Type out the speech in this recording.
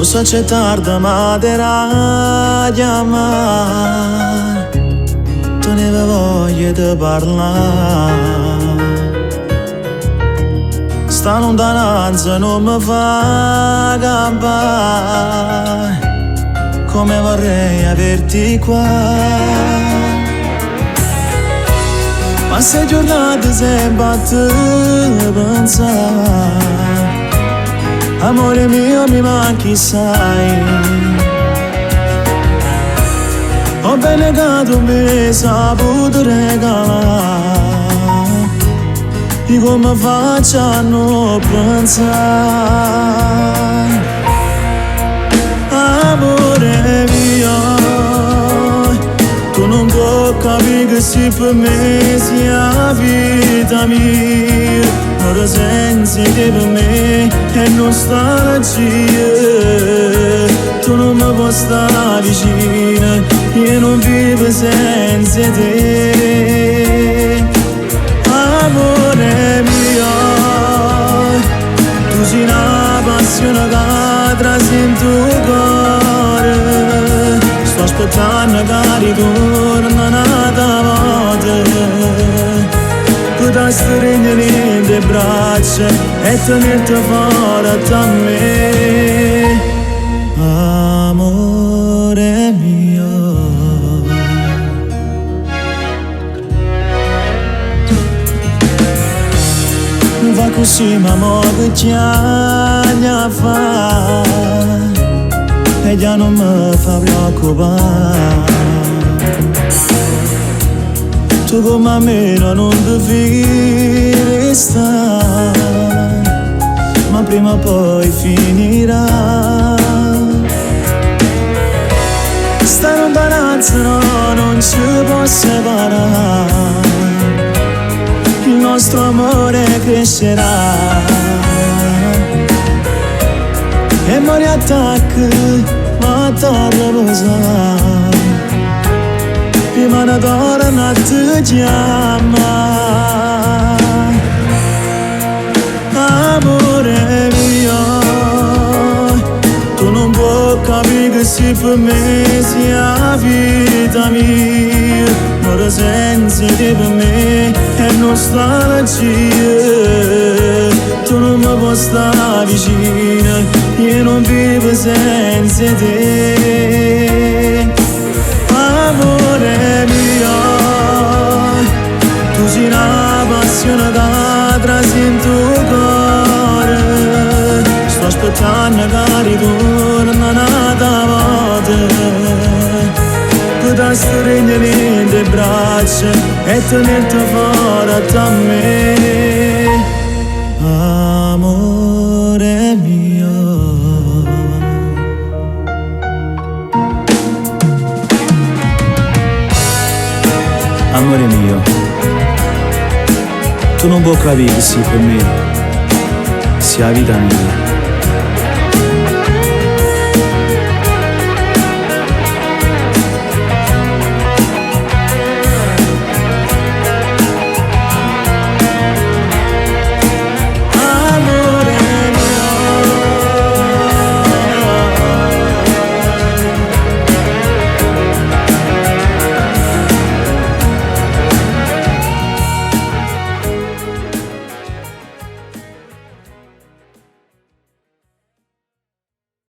so c'è tarda ma te la chiamare, tu ne voglia di parlare. Sta lontananza non mi fa campare, come vorrei averti qua. Ma se giornate sempre a te pensare, amore mio mi manchi sai. Ho ben negato me saputo regalare, di come faccio a non pensare. Amore mio, tu non puoi capire che se per me sia la vita mia, ora senza te per me e non nostalgia. Tu non mi puoi stare vicino, io non vivo senza te. Amore mio, tu sei una passione che trascende il cuore. Sto aspettando che ritorna un'altra volta, per stringere le braccia e tenerti fuori da me. Amore mio, va così ma mo che ci ha fa e già non mi fa preoccupare. Tu come me non devi restare, ma prima o poi finirà. Sta lontananza no, non ci può separare, il nostro amore crescerà e mi riattacca, ma torna a posare. Prima da torna a te chiama. Amore mio, tu non puoi capire che se per me sia la vita mia, ora senza te per me è nostalgia. Tu non mi puoi stare vicino, io non vivo senza te. Amore mio, tu sei una passione che trascende il cuore. Sto aspettando che ritorna un'altra volta, per stringere le braccia e tenerti fuori da me. Amore mio. Amore mio, tu non puoi capire che sì per me sia la vita mia.